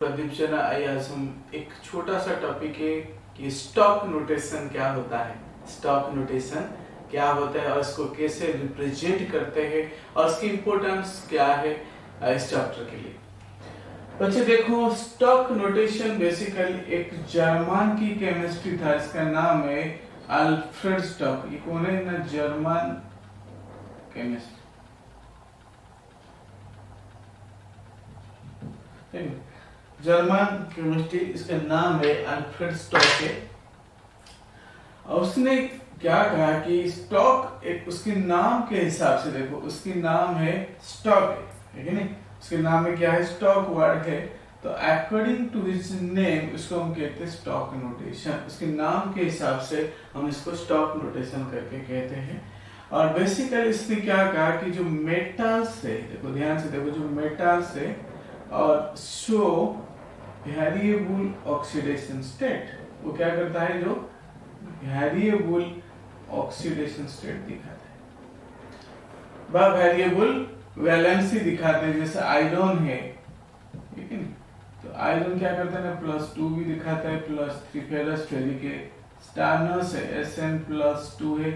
प्रदीप जना, आइए आज हम एक छोटा सा टॉपिक है कि स्टॉक नोटेशन क्या होता है। स्टॉक नोटेशन क्या होता है और इसको कैसे रिप्रेजेंट करते हैं और इसकी इम्पोर्टेंस क्या है इस चैप्टर के लिए। बच्चे देखो, स्टॉक नोटेशन बेसिकली एक जर्मन की केमिस्ट्री था, इसका नाम है अल्फ्रेड स्टॉक। ये कौन है ना, जर्मन केमिस्ट। जर्मन केमिस्ट्री, इसका नाम है अल्फ्रेड स्टॉक है। और उसने क्या कहा कि स्टॉक एक उसके नाम के हिसाब से, देखो उसकी नाम है स्टॉक है कि नहीं, उसके नाम में क्या है, स्टॉक वर्ड है। तो अकॉर्डिंग टू हिज नेम इसको हम कहते हैं स्टॉक नोटेशन। उसके नाम के हिसाब से हम इसको स्टॉक नोटेशन करके कहते हैं। और बेसिकली इसने क्या कहा कि जो मेटल्स है, देखो ध्यान से देखो, जो मेटल्स है और शो वेरिएबल ऑक्सीडेशन स्टेट, वो क्या करता है, जो वेरिएबल ऑक्सीडेशन स्टेट दिखाता है, वह वेरिएबल वैलेंसी दिखाते हैं। जैसे आयरन है, ठीक है, तो आयरन क्या करता है ना, +2 भी दिखाता है, +3 फेरस फेरिक है, स्टार्नस है Sn+2 है,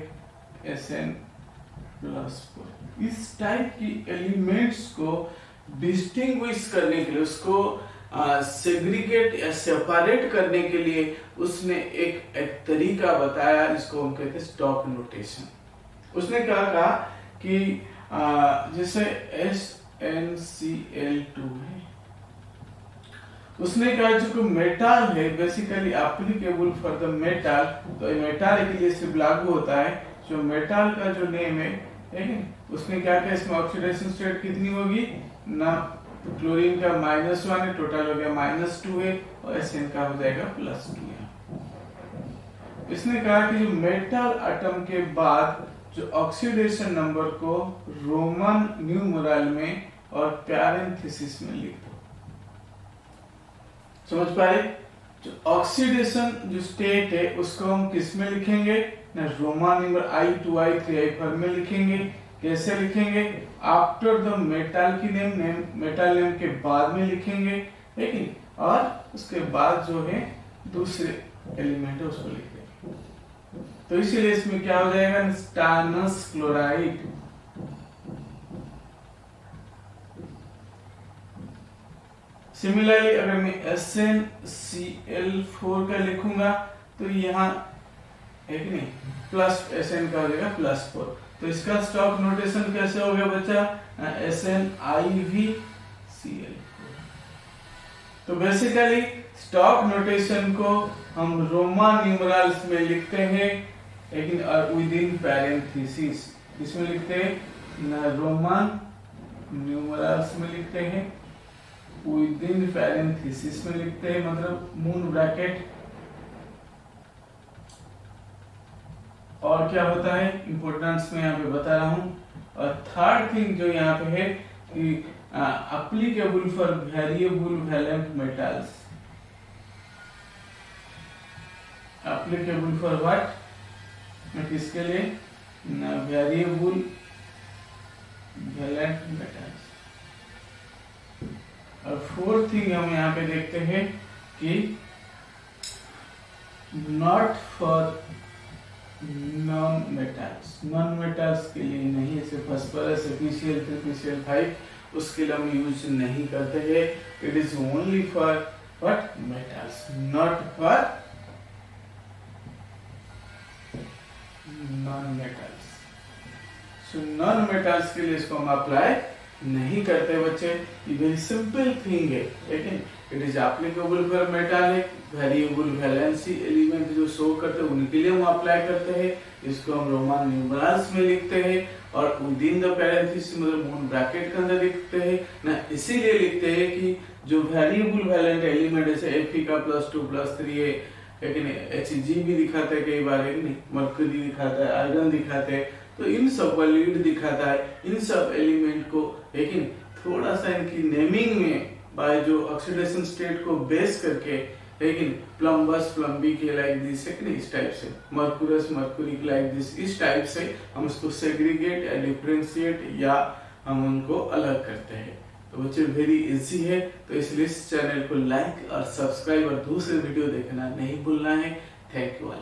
Sn+4। इस टाइप की एलिमेंट्स को डिस्टिंग्विश करने के लिए, उसको सेग्रीगेट या सेपरेट करने के लिए उसने एक तरीका बताया, जिसको हम कहते हैं स्टॉक नोटेशन। उसने क्या कहा कि जैसे SnCl2 है, उसने कहा जो मेटल है basically applicable for the metal, तो मेटल के लिए सिर्फ लागू होता है। जो मेटल का जो नेम है, ठीक है, उसने क्या किया, इसमें ऑक्सीडेशन स्टेट कितनी होगी ना, तो क्लोरीन का -1 है, टोटल हो गया -2 है, और Sn का हो जाएगा +2 है। इसने कहा कि जो मेटल एटम के बाद जो ऑक्सीडेशन नंबर को रोमन न्यूमरल में और पैरेंथेसिस में लिख दो। समझ पाए? जो ऑक्सीडेशन जो स्टेट है उसको हम किस में लिखेंगे ना, Roman number I2 I3 I4 में लिखेंगे। कैसे लिखेंगे, आफ्टर द मेटल की नेम, मेटल नेम के बाद में लिखेंगे, ठीक है, और उसके बाद जो है दूसरे एलिमेंट है उसको लिख देंगे। तो इसीलिए इसमें क्या हो जाएगा, स्टार्नस क्लोराइड। सिमिलरली अगर मैं SnCl4 का लिखूंगा तो यहाँ एक नहीं, प्लस Sn का हो जाएगा +4। तो इसका स्टॉक नोटेशन कैसे हो गया बच्चा, SnIVCl4। तो बेसिकली स्टॉक नोटेशन को हम रोमन न्यूमरल्स में लिखते हैं, लेकिन विद इन पैरेंथेसिस। इसमें लिखते हैं रोमन न्यूमरल्स में लिखते हैं, विद इन पैरेंथेसिस में लिखते हैं, मतलब मून ब्रैकेट। और क्या होता है, इंपोर्टेंस में यहाँ पे बता रहा हूँ। और थर्ड थिंग जो यहाँ पे है कि applicable for variable valent metals. Applicable for what, किसके लिए, वेरिएबल वैलेंट मेटल्स। और फोर्थ थिंग हम यहाँ पे देखते हैं कि not for non metals. Non metals के लिए नहीं, जैसे फास्फोरस FeCl3 FeCl5 उसके लिए हम यूज नहीं करते हैं। It is only for what, metals, not for non metals. So non metals के लिए इसको हम अप्लाई नहीं करते बच्चे। ये वेरी सिंपल थिंग है, लेकिन it is applicable for metal है। वेरिएबल वैलेंसी एलिमेंट जो शो करते हैं उनके लिए हम अप्लाई करते हैं। इसको हम रोमन न्यूमरल्स में लिखते हैं और विद इन द पैरेंथेसिस, मतलब मून ब्रैकेट के अंदर लिखते हैं ना। इसीलिए लिखते हैं कि जो वेरिएबल वैलेंट एलिमेंट जैसे Fe का +2 +3 है, लेकिन Hg भी दिखाता है कई बार, है नहीं, मरकरी दिखाता है, आयरन दिखाते हैं, तो इन सब का लीड दिखाता है। इन सब एलिमेंट को लेकिन थोड़ा सा इनकी नेमिंग में बाय जो ऑक्सीडेशन स्टेट को बेस करके, लेकिन प्लम्बस प्लम्बिक लाइक दिस, इस टाइप से, मर्कुरस मर्कुरिक लाइक दिस, इस टाइप से हम इसको सेग्रीगेट या डिफरेंशिएट या हम उनको अलग करते हैं। तो बच्चे वेरी इजी है, तो इसलिए इस चैनल को लाइक और सब्सक्राइब और दूसरे वीडियो देखना नहीं भूलना है। Thank you all.